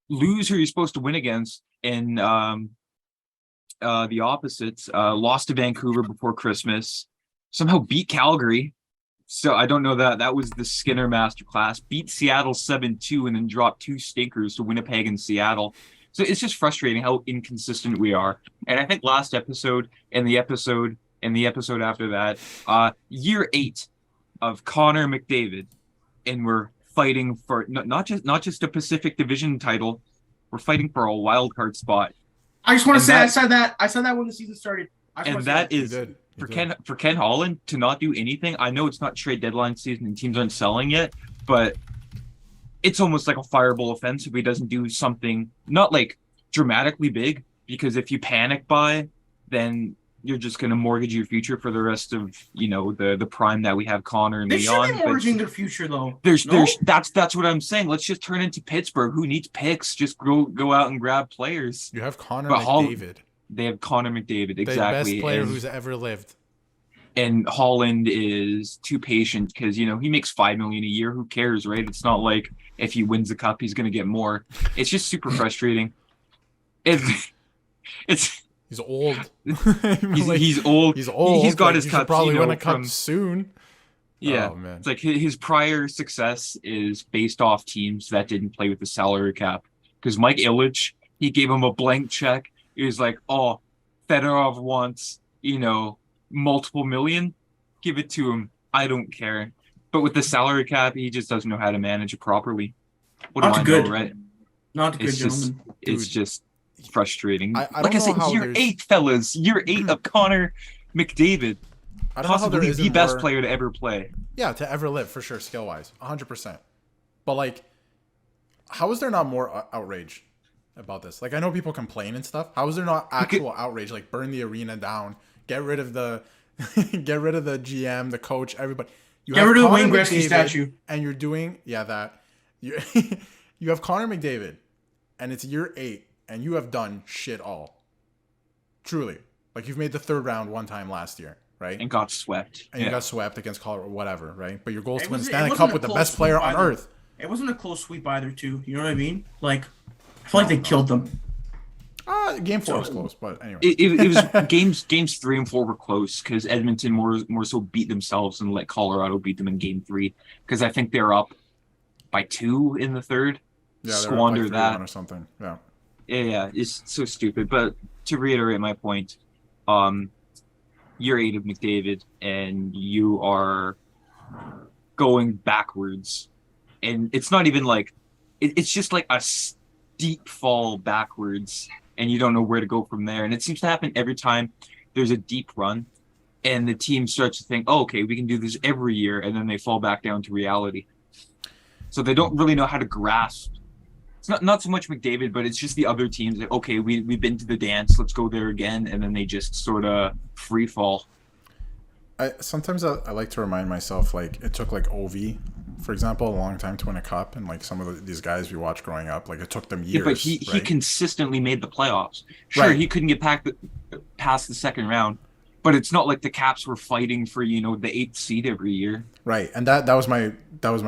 S3: Lose who you're supposed to win against, and the opposites lost to Vancouver before Christmas. Somehow beat Calgary. So I don't know that was the Skinner masterclass. Beat Seattle 7-2 and then dropped 2 stinkers to Winnipeg and Seattle. So it's just frustrating how inconsistent we are. And I think last episode and the episode after that, year 8 of Connor McDavid, and we're fighting for not just a Pacific Division title, we're fighting for a wild card spot.
S2: I just want to say I said that when the season started.
S3: And that is for Ken Holland to not do anything. I know it's not trade deadline season and teams aren't selling yet, but it's almost like a fireable offense if he doesn't do something not like dramatically big, because if you panic buy, then you're just going to mortgage your future for the rest of the prime that we have Connor and Leon.
S2: They should be mortgaging their future though.
S3: There's that's what I'm saying. Let's just turn into Pittsburgh. Who needs picks? Just go out and grab players.
S4: You have Connor McDavid.
S3: They have Connor McDavid, exactly.
S4: The best player who's ever lived.
S3: And Holland is too patient because he makes $5 million a year. Who cares, right? It's not like if he wins the cup, he's going to get more. It's just super frustrating. It's
S4: he's old.
S3: He's old.
S4: He's old.
S3: He's got his cup.
S4: Probably win a cup soon.
S3: Yeah,
S4: oh, man.
S3: It's like his prior success is based off teams that didn't play with the salary cap. Because Mike Ilitch, he gave him a blank check. He was like, "Oh, Fedorov wants multiple million, give it to him. I don't care." But with the salary cap, he just doesn't know how to manage it properly. What
S2: Not
S3: do I
S2: good.
S3: know, right?
S2: Not good, gentlemen.
S3: It's just frustrating.
S4: I
S3: said, year 8, fellas. Year 8 of Connor McDavid. Possibly the best player to ever play.
S4: Yeah, to ever live, for sure, skill-wise. 100%. But, like, how is there not more outrage about this? Like, I know people complain and stuff. How is there not actual outrage? Like, burn the arena down. Get rid of the GM, the coach, everybody.
S2: Get rid of the Wayne Gretzky statue.
S4: And you're doing, that. You have Connor McDavid, and it's year 8, and you have done shit all. Truly. Like, you've made the 3rd round one time last year, right?
S3: And got swept.
S4: And you got swept against Colorado, whatever, right? But your goal is to win the Stanley Cup with the best player on earth.
S2: It wasn't a close sweep either, too. You know what I mean? Like, I feel like they killed them.
S4: Game 4 was close, but anyway.
S3: It was games 3 and 4 were close because Edmonton more so beat themselves and let Colorado beat them in game 3 because I think they're up by 2 in the 3rd.
S4: Yeah,
S3: squander that
S4: or something. Yeah.
S3: Yeah, it's so stupid. But to reiterate my point, year 8 of McDavid, and you are going backwards, and it's not even like it's just like a steep fall backwards. And you don't know where to go from there. And it seems to happen every time there's a deep run and the team starts to think, okay, we can do this every year. And then they fall back down to reality. So they don't really know how to grasp. It's not so much McDavid, but it's just the other teams that, okay, we've been to the dance. Let's go there again. And then they just sort of free fall.
S4: Sometimes I like to remind myself, like, it took like Ovi, for example, a long time to win a cup, and like some of these guys we watched growing up, like it took them years.
S3: Yeah, but he
S4: right?
S3: consistently made the playoffs. Sure,
S4: Right.
S3: he couldn't get past the second round, but it's not like the Caps were fighting for the eighth seed every year.
S4: Right, and that was my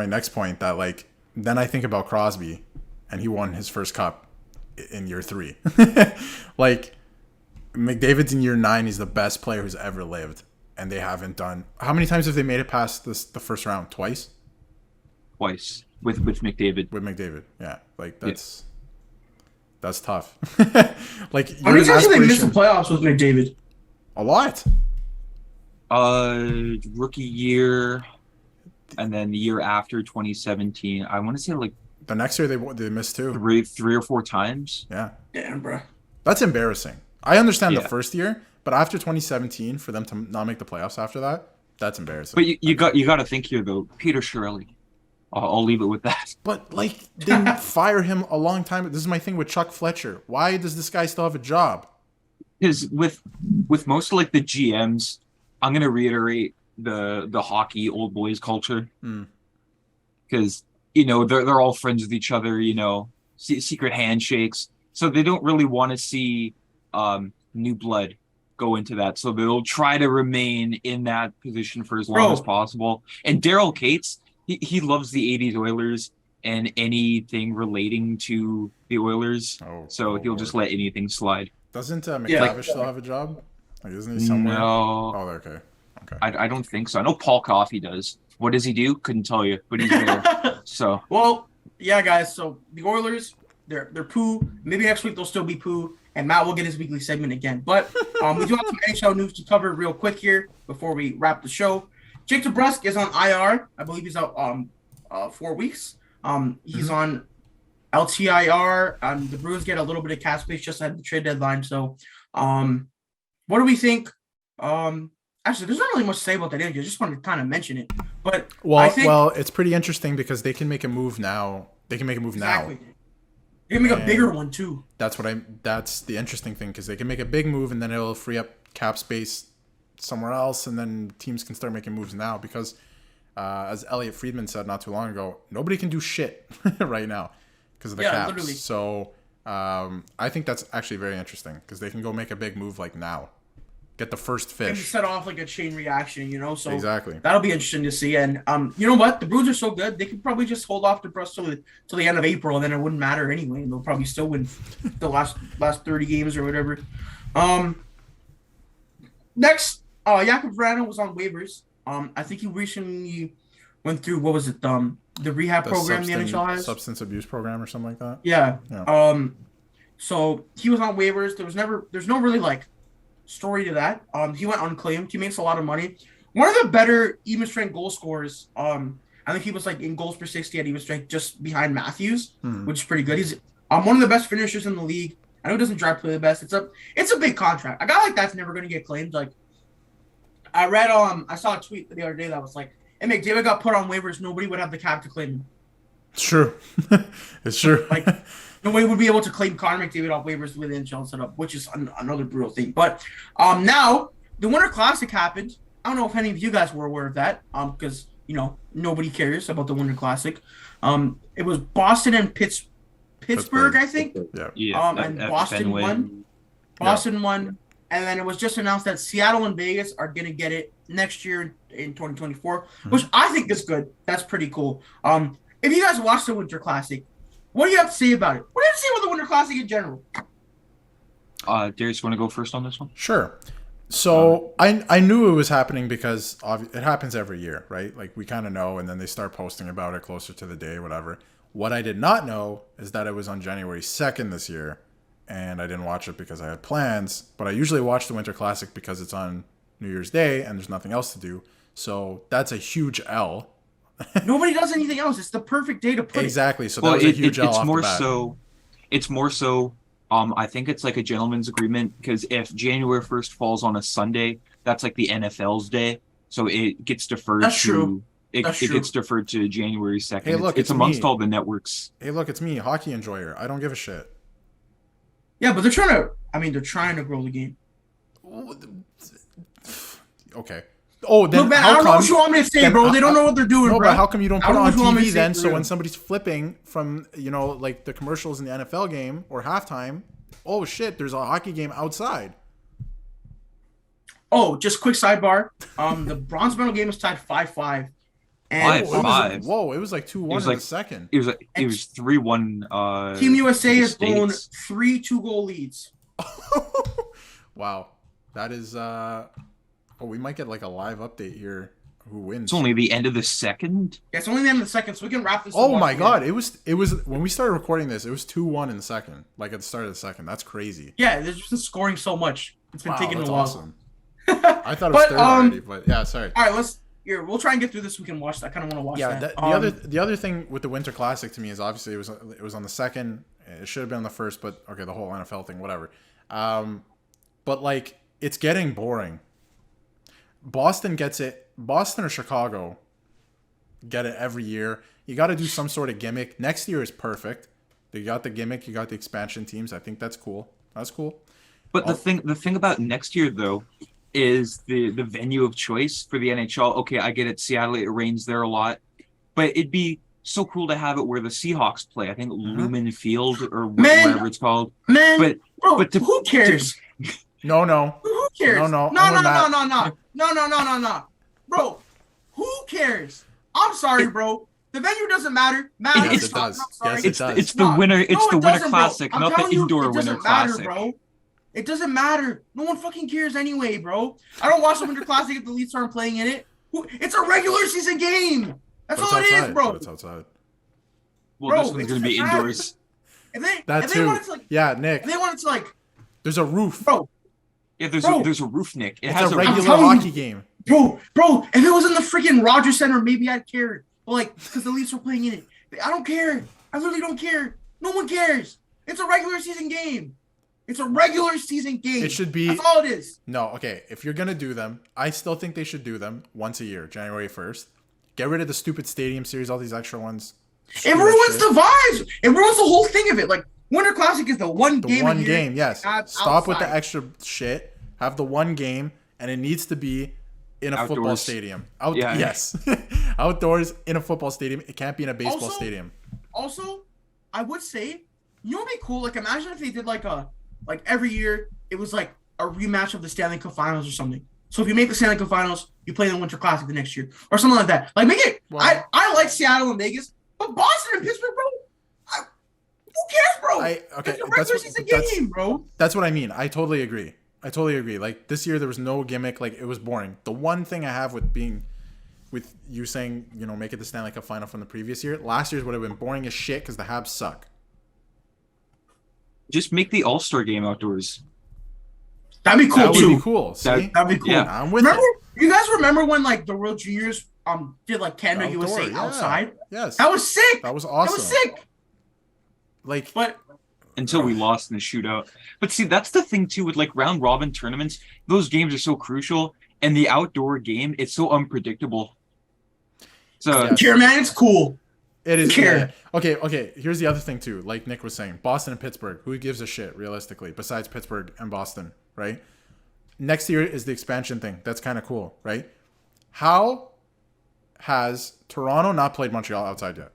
S4: next point. That like then I think about Crosby, and he won his first cup in year 3. Like McDavid's in year 9. He's the best player who's ever lived, and they haven't done. How many times have they made it past the first round? Twice.
S3: Twice with McDavid.
S4: With McDavid, yeah. Like that's tough. Like
S2: How many times have they missed the
S4: aspiration-
S2: playoffs with McDavid?
S4: A lot.
S3: Rookie year, and then the year after 2017. I want to say like
S4: The next year they missed 2.
S3: three or four times.
S4: Yeah,
S2: Damn, bro.
S4: that's embarrassing. I understand the
S3: Yeah.
S4: first year, but after 2017, for them to not make the playoffs after that, that's embarrassing.
S3: But you got to think here though, Peter Chiarelli. I'll leave it with that.
S4: But like they fire him a long time. This is my thing with Chuck Fletcher. Why does this guy still have a job?
S3: Because with most like the GMs, I'm gonna reiterate the hockey old boys culture. Because they're all friends with each other. Secret handshakes. So they don't really want to see new blood go into that. So they'll try to remain in that position for as long as possible. And Daryl Cates, he loves the 80s Oilers and anything relating to the Oilers. So he'll just let anything slide.
S4: Doesn't McTavish still have a job? Like, isn't he somewhere?
S3: No.
S4: Oh, okay.
S3: I don't think so. I know Paul Coffey does. What does he do? Couldn't tell you, but he's there. So
S2: Well, yeah, guys. So the Oilers, they're poo. Maybe next week they'll still be poo, and Matt will get his weekly segment again. But we do have some NHL news to cover real quick here before we wrap the show. Jake DeBrusk is on IR. I believe he's out 4 weeks. He's on LTIR. The Bruins get a little bit of cap space just at the trade deadline. So, what do we think? Actually, there's not really much to say about that injury. I just wanted to kind of mention it. But
S4: well, it's pretty interesting because they can make a move now. They can make a move
S2: exactly.
S4: now.
S2: They can make a bigger one too.
S4: That's the interesting thing, because they can make a big move and then it'll free up cap space somewhere else, and then teams can start making moves now because, as Elliot Friedman said not too long ago, nobody can do shit right now because of the caps.
S2: Literally.
S4: So I think that's actually very interesting because they can go make a big move like now, get the first
S2: And
S4: fish.
S2: set off like a chain reaction, So
S4: Exactly.
S2: that'll be interesting to see. And you know what? The Bruins are so good; they could probably just hold off DeBrusk till the end of April, and then it wouldn't matter anyway. And they'll probably still win the last 30 games or whatever. Next, Jakub Vrana was on waivers. I think he recently went through the rehab program the NHL has.
S4: Substance abuse program or something like that.
S2: Yeah.
S4: Yeah.
S2: So he was on waivers. There's no really like story to that. He went unclaimed. He makes a lot of money. One of the better even strength goal scorers. I think he was like in goals per 60 at even strength, just behind Matthews, which is pretty good. He's one of the best finishers in the league. I know he doesn't drive play the best. It's a big contract. A guy like that's never going to get claimed. Like I read I saw a tweet the other day that was like, "Hey, McDavid got put on waivers. Nobody would have the cap to claim him."
S4: It's true. It's true.
S2: Like nobody would be able to claim Connor McDavid off waivers with the NHL setup, which is another brutal thing. But now the Winter Classic happened. I don't know if any of you guys were aware of that, because nobody cares about the Winter Classic. It was Boston and Pittsburgh, I think.
S4: Yeah.
S2: And Boston won. Boston won, and then it was just announced that Seattle and Vegas are gonna get it next year in 2024, which I think is good. That's pretty cool. If you guys watch the Winter Classic, what do you have to say about it? What do you have to say about the Winter Classic in general?
S3: Darius, you want to go first on this one?
S4: Sure. So I knew it was happening because it happens every year, right? Like we kind of know, and then they start posting about it closer to the day, whatever. What I did not know is that it was on January 2nd this year, and I didn't watch it because I had plans. But I usually watch the Winter Classic because it's on New Year's Day and there's nothing else to do. So that's a huge L.
S2: Nobody does anything else. It's the perfect day to put
S4: Exactly. So that was a huge L off the bat.
S3: It's more so. I think it's like a gentleman's agreement, because if January 1st falls on a Sunday, that's like the NFL's day, so it gets deferred
S2: That's
S3: to.
S2: true.
S3: It gets deferred to January 2nd.
S4: Hey, look,
S3: it's amongst all the networks.
S4: Hey, look, it's me, hockey enjoyer. I don't give a shit.
S2: Yeah, but they're trying to grow the game.
S4: Okay. Oh, then
S2: Look, man,
S4: how
S2: I don't know
S4: come?
S2: what you want me to say,
S4: then-
S2: bro. They don't know what they're doing,
S4: No,
S2: bro.
S4: but how come you don't
S2: I
S4: put it
S2: don't
S4: on
S2: know what you want me
S4: TV
S2: to say
S4: then?
S2: for
S4: So
S2: real.
S4: when somebody's flipping from, like the commercials in the NFL game or halftime, oh shit, there's a hockey game outside.
S2: Oh, just quick sidebar. The bronze medal game is tied 5-5. And
S3: 5-5.
S4: Whoa, it was like 2-1
S3: was
S4: in
S3: like-
S4: the second.
S3: It was 3-1.
S2: Team USA
S3: to the
S2: has blown
S3: States.
S2: 3 2-goal leads.
S4: Wow, that is. Oh, we might get like a live update here. Who wins?
S3: It's only the end of the second.
S2: Yeah, it's only the end of the second, so we can wrap this.
S4: Oh
S2: up.
S4: my god, it was when we started recording this. It was 2-1 in the second. Like at the start of the second. That's crazy.
S2: Yeah, they've just been scoring so much. It's been
S4: Wow,
S2: taking
S4: that's
S2: a while.
S4: awesome. I thought it was
S2: But,
S4: third already, but yeah, sorry.
S2: All right, we'll try and get through this. We can watch that. I kind of want to watch
S4: Yeah,
S2: that.
S4: the other thing with the Winter Classic to me is obviously it was on the second. It should have been on the first, but okay, the whole NFL thing, whatever. But like it's getting boring. Boston gets it. Boston or Chicago get it every year. You got to do some sort of gimmick. Next year is perfect. You got the gimmick. You got the expansion teams. I think that's cool. That's cool.
S3: But the thing about next year though is the venue of choice for the NHL. Okay, I get it. Seattle, it rains there a lot, but it'd be so cool to have it where the Seahawks play. I think Lumen Field or whatever it's called.
S2: Man,
S3: But
S2: bro,
S3: but
S2: who cares?
S4: No.
S2: Who cares?
S4: No.
S2: No. Bro, who cares? I'm sorry, bro. The venue doesn't matter.
S4: Yes, it does. Yes, it does.
S3: It's the winter. It's
S2: No,
S3: the
S2: it
S3: Winter
S2: doesn't, bro.
S3: Classic,
S2: I'm
S3: not the
S2: telling you,
S3: indoor
S2: it
S3: Winter
S2: doesn't matter,
S3: Classic.
S2: bro. It doesn't matter. No one fucking cares anyway, bro. I don't watch the Winter Classic if the Leafs aren't playing in it. It's a regular season game. That's
S4: But
S2: all
S4: it's
S2: it
S4: outside.
S2: is, bro.
S4: But it's outside.
S3: Well,
S2: Bro,
S3: this one's
S2: it's
S3: gonna be
S2: just
S3: indoors.
S2: If they
S4: Too.
S2: wanted to like,
S4: Yeah, Nick.
S2: if they wanted to like,
S4: There's a roof.
S2: bro,
S3: Yeah, there's
S2: Bro.
S3: a roof, Nick. It
S4: It's
S3: has
S4: a
S3: a
S4: regular
S2: I'm telling you.
S4: hockey game.
S2: bro, if it was in the freaking Rogers Center, maybe I'd care. But like, because the Leafs were playing in it, I don't care. I literally don't care. No one cares. It's a regular season game. It's a regular season game.
S4: It should be.
S2: That's all it is.
S4: No, okay. If you're gonna do them, I still think they should do them once a year, January 1st. Get rid of the stupid stadium series, all these extra ones. Screw
S2: It
S4: that
S2: ruins
S4: shit.
S2: the vibes. It ruins the whole thing of it. Like Winter Classic is the one
S4: The
S2: game.
S4: one
S2: a year
S4: game, yes.
S2: outside.
S4: Stop with the extra shit. Have the one game, and it needs to be in a football
S3: Outdoors.
S4: stadium.
S3: Yeah.
S4: Yes, outdoors in a football stadium. It can't be in a baseball
S2: Also-
S4: stadium.
S2: Also, I would say, you know, what'd be cool. Like, imagine if they did like every year it was like a rematch of the Stanley Cup Finals or something. So if you make the Stanley Cup Finals, you play the Winter Classic the next year or something like that. Like, make it.
S4: Well-
S2: I like Seattle and Vegas, but Boston and Pittsburgh, bro. Who cares, bro?
S4: Okay,
S2: It's a
S4: that's
S2: regular
S4: what-
S2: season
S4: that's-
S2: game, bro.
S4: That's what I mean. I totally agree. Like this year, there was no gimmick. Like it was boring. The one thing I have with you saying, make it the Stanley Cup final from the previous year. Last year's would have been boring as shit because the Habs suck.
S3: Just make the All-Star game outdoors.
S2: That'd be cool
S4: That would
S2: too.
S4: be cool. See,
S2: That'd be cool.
S3: Yeah.
S4: I'm with
S2: Remember,
S4: it.
S2: you guys remember when like the World Juniors did like Canada
S4: Outdoor,
S2: USA
S4: yeah.
S2: outside?
S4: Yes,
S2: That was sick.
S4: that was awesome.
S2: That was sick.
S4: Like,
S2: But
S3: Until we lost in the shootout. But see, that's the thing too with like round robin tournaments. Those games are so crucial, and the outdoor game, it's so unpredictable. So
S4: Yeah.
S2: here, man, it's cool.
S4: it is.
S2: Care.
S4: Yeah. Okay. Here's the other thing too. Like Nick was saying, Boston and Pittsburgh. Who gives a shit realistically besides Pittsburgh and Boston, right? Next year is the expansion thing. That's kind of cool, right? How has Toronto not played Montreal outside yet?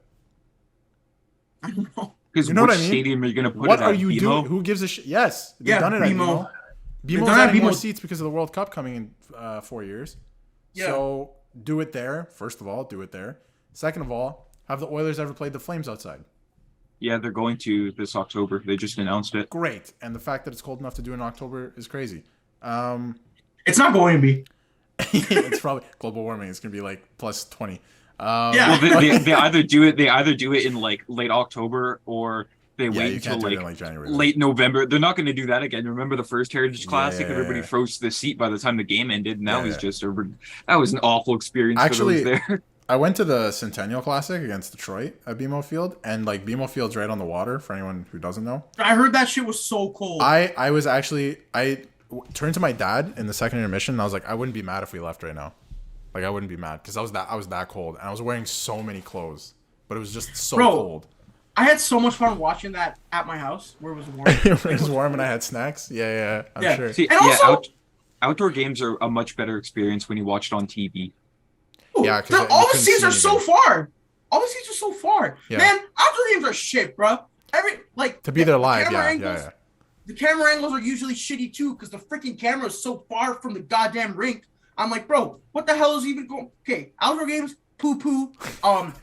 S2: I don't know.
S3: because
S4: You know
S3: which
S4: what I mean?
S3: stadium are you going to put
S4: What
S3: it
S4: are
S3: at?
S4: you
S3: BMO?
S4: doing? Who gives a shit? Yes, they've
S2: Yeah,
S4: done it at
S2: BMO.
S4: BMO.
S2: They've
S4: BMO's
S2: done it at
S4: adding more
S2: BMO.
S4: seats because of the World Cup coming in 4 years.
S2: Yeah.
S4: So do it there. First of all, do it there. Second of all, have the Oilers ever played the Flames outside?
S3: Yeah, they're going to this October. They just announced it.
S4: Great. And the fact that it's cold enough to do in October is crazy.
S2: It's not going to be.
S4: It's probably global warming. It's gonna be like plus 20.
S2: Yeah.
S3: Well, they either do it in like late October or they
S4: Yeah,
S3: wait
S4: you
S3: until
S4: can't do it
S3: like
S4: in like January.
S3: late November. They're not going to do that again. Remember the first Heritage Classic?
S4: Yeah.
S3: Everybody froze to the seat by the time the game ended, and that
S4: Yeah,
S3: was
S4: yeah.
S3: just that was an awful experience
S4: Actually,
S3: for those there.
S4: I went to the Centennial Classic against Detroit at BMO Field, and like BMO Field's right on the water. For anyone who doesn't know,
S2: I heard that shit was so cold.
S4: I was actually turned to my dad in the second intermission, and I was like, I wouldn't be mad if we left right now. Like I wouldn't be mad because I was that cold, and I was wearing so many clothes, but it was just so
S2: Bro.
S4: cold.
S2: I had so much fun watching that at my house where it was warm.
S4: It was warm, and I had snacks. Yeah, I'm
S2: Yeah.
S4: sure.
S3: See,
S2: And also,
S3: outdoor games are a much better experience when you watch it on TV.
S4: Yeah, because
S2: all the seats are so far. All the seats are so far.
S4: Yeah.
S2: Man, outdoor games are shit, bro.
S4: To be there live, yeah.
S2: The camera angles are usually shitty too because the freaking camera is so far from the goddamn rink. I'm like, bro, what the hell is even going? Okay, outdoor games, poo.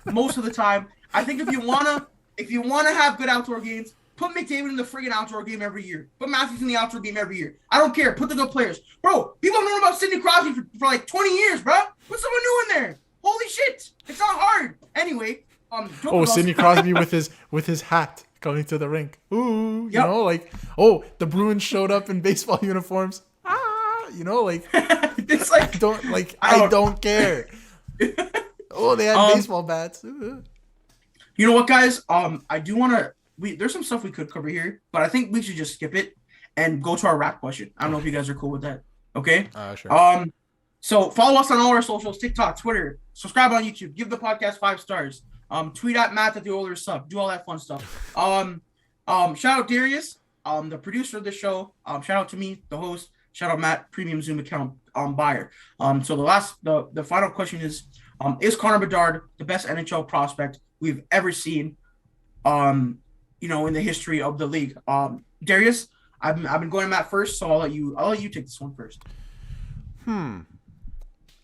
S2: Most of the time, I think if you wanna have good outdoor games, put McDavid in the friggin' outdoor game every year. Put Matthews in the outdoor game every year. I don't care. Put the good players, bro. People have known about Sidney Crosby for like 20 years, bro. Put someone new in there. Holy shit, it's not hard. Anyway,
S4: Sidney Crosby with his hat coming to the rink. Ooh, you know, like, the Bruins showed up in baseball uniforms. You know, like,
S2: it's like
S4: I don't care. They had baseball bats.
S2: You know what, guys? I do want to. There's some stuff we could cover here, but I think we should just skip it and go to our rap question. I don't know if you guys are cool with that. Okay.
S4: Sure.
S2: So follow us on all our socials: TikTok, Twitter. Subscribe on YouTube. Give the podcast 5 stars. Tweet at Matt at the Oilers sub. Do all that fun stuff. Shout out Darius, the producer of the show. Shout out to me, the host. Shout out Matt, premium Zoom account buyer. So the final question is Connor Bedard the best NHL prospect we've ever seen? In the history of the league. Darius, I've been going to Matt first, so I'll let you take this one first.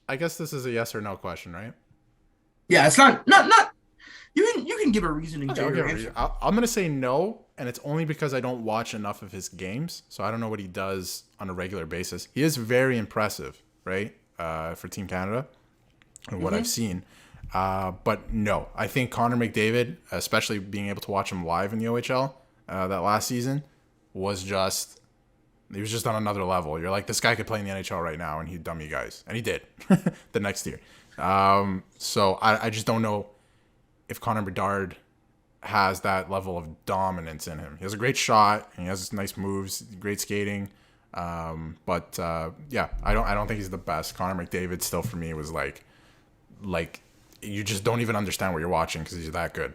S4: I guess this is a yes or no question, right?
S2: Yeah, it's not. You can give a reasoning to your answer.
S4: I'm gonna say no, and it's only because I don't watch enough of his games, so I don't know what he does on a regular basis. He is very impressive, right? For Team Canada, and what I've seen. But no, I think Connor McDavid, especially being able to watch him live in the OHL that last season, he was just on another level. You're like, this guy could play in the NHL right now, and he'd dumb you guys. And he did the next year. So I just don't know if Connor Bedard has that level of dominance in him. He has a great shot, and he has nice moves, great skating. But I don't think he's the best. Connor McDavid still for me was like you just don't even understand what you're watching because he's that good.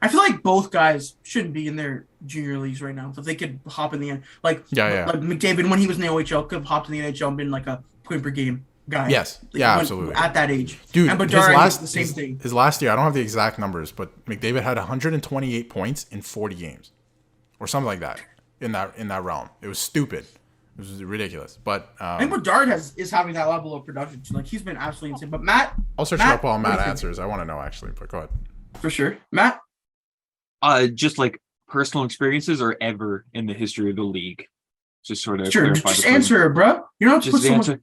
S2: I feel like both guys shouldn't be in their junior leagues right now. If they could hop in the end, like McDavid when he was in the OHL could have hopped in the NHL and been like a point per game guy.
S4: Yes, absolutely.
S2: At that age,
S4: dude.
S2: And Bedard the same thing.
S4: His last year, I don't have the exact numbers, but McDavid had 128 points in 40 games, or something like that in that realm. It was stupid. It was ridiculous. But
S2: I think Bedard is having that level of production. Like he's been absolutely insane. But Matt,
S4: I'll search it up while Matt answers. I want to know actually, but go ahead.
S2: For sure, Matt.
S3: Just like personal experiences or ever in the history of the league. Just sort of
S2: sure. Just answer it, bro. You don't have to put
S3: answer.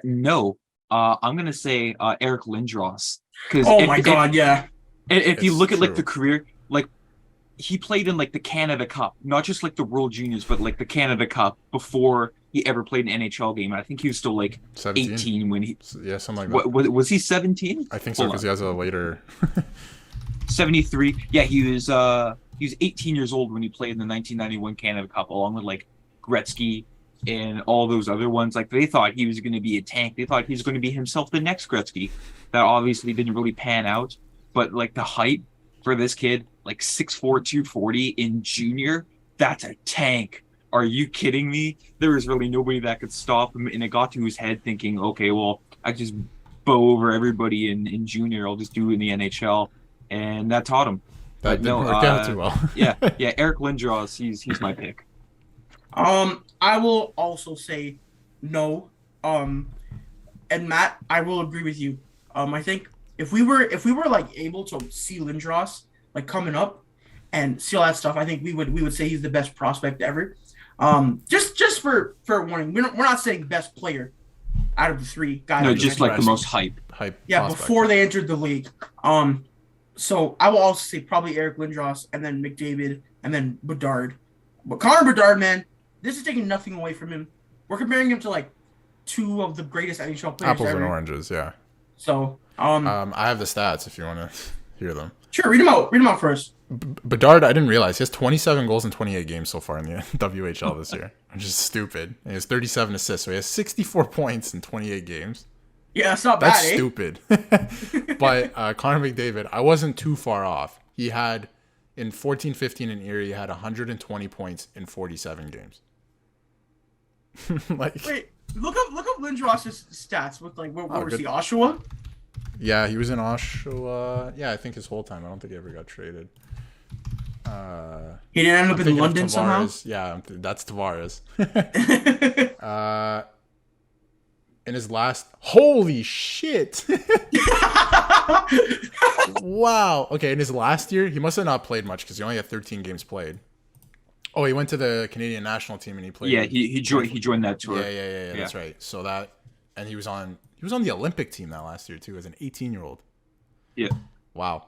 S3: No. I'm gonna say Eric Lindros. If you look at like the career, like he played in like the Canada Cup, not just like the World Juniors, but like the Canada Cup before he ever played an NHL game. And I think he was still like 17. 18 when he.
S4: Yeah, something like that.
S3: Was he 17?
S4: I think so because he has a later.
S3: 73. Yeah, he was 18 years old when he played in the 1991 Canada Cup, along with like Gretzky and all those other ones. Like they thought he was going to be a tank. They thought he was going to be himself the next Gretzky. That obviously didn't really pan out. But like the height for this kid, like 6'4", 240 in junior, that's a tank. Are you kidding me? There was really nobody that could stop him, and it got to his head thinking, okay, well, I just bow over everybody in junior. I'll just do it in the NHL. And that taught him.
S4: That didn't work out too well.
S3: yeah, Eric Lindros, he's my pick.
S2: I will also say no. And Matt, I will agree with you. I think if we were like able to see Lindros like coming up and see all that stuff, I think we would say he's the best prospect ever. Just for warning, we're not saying best player out of the three guys.
S3: No, just like the most hype.
S2: Yeah,
S4: prospect.
S2: Before they entered the league. So I will also say probably Eric Lindros and then McDavid and then Bedard. But Connor Bedard, man, this is taking nothing away from him. We're comparing him to like two of the greatest NHL players
S4: Apples
S2: ever.
S4: and oranges, yeah.
S2: So
S4: I have the stats if you want to hear them.
S2: Sure, read them out. Read them out first.
S4: Bedard, I didn't realize he has 27 goals in 28 games so far in the WHL this year, which is stupid. And he has 37 assists, so he has 64 points in 28 games.
S2: Yeah, that's not bad.
S4: That's stupid. But Connor McDavid, I wasn't too far off. He had in 14-15 in Erie, he had 120 points in 47 games. Like,
S2: Wait, look up Lindros's stats with like where was
S4: good.
S2: he? Oshawa?
S4: yeah, he was in Oshawa. Yeah, I think his whole time. I don't think he ever got traded.
S2: He didn't end up in
S4: Thinking of
S2: London somehow.
S4: Tavares. Yeah, that's Tavares. In his last, holy shit! Wow. Okay, in his last year, he must have not played much because he only had 13 games played. Oh, he went to the Canadian national team and he played.
S3: Yeah, he joined that tour.
S4: Yeah. That's right. So that, and he was on the Olympic team that last year too as an 18-year-old.
S3: Yeah.
S4: Wow.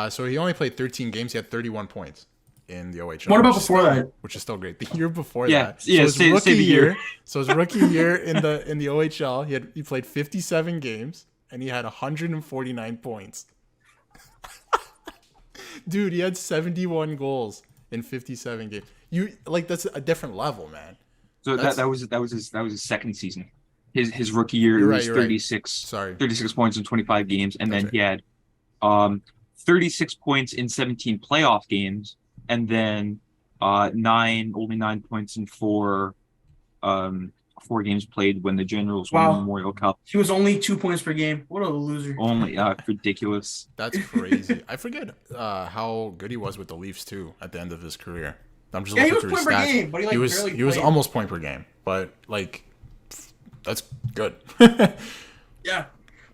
S4: So he only played 13 games. He had 31 points in the OHL.
S2: What about before that?
S4: Which is still great. The year before
S3: Yeah,
S4: that.
S3: yeah,
S4: So his rookie
S3: same year.
S4: So his rookie year in the OHL, he played 57 games and he had 149 points. Dude, he had 71 goals in 57 games. That's a different level, man.
S3: So that was his second season. His rookie year
S4: You're
S3: was
S4: right,
S3: 36.
S4: Right. Sorry.
S3: 36 points in 25 games, and
S4: That's
S3: then he had 36 points in 17 playoff games, and then only 9 points in four games played when the Generals won the Memorial Cup.
S2: He was only 2 points per game. What a loser.
S3: Only ridiculous.
S4: That's crazy. I forget how good he was with the Leafs too at the end of his career. I'm just
S2: Yeah, he
S4: looking
S2: was
S4: through
S2: point
S4: his
S2: per
S4: stats.
S2: game, but he barely
S4: he was
S2: played.
S4: almost point per game, but like that's good.
S2: Yeah.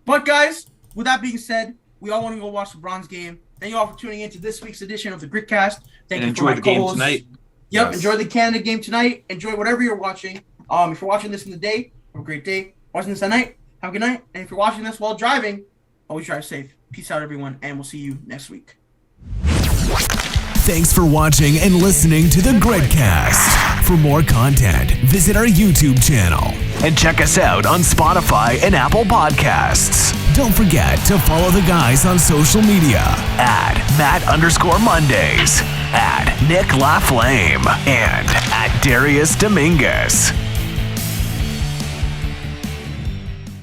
S2: But guys, with that being said, we all want to go watch the Bronze game. Thank you all for tuning in to this week's edition of the Gritcast. Thank you
S3: Enjoy the game tonight.
S2: Yep,
S4: Yes.
S2: enjoy the Canada game tonight. Enjoy whatever you're watching. If you're watching this in the day, have a great day. Watching this at night, have a good night. And if you're watching this while driving, always drive safe. Peace out, everyone, and we'll see you next week.
S1: Thanks for watching and listening to the Gritcast. For more content, visit our YouTube channel and check us out on Spotify and Apple Podcasts. Don't forget to follow the guys on social media at Matt_Mondays, at Nick LaFlame, and at Darius Dominguez.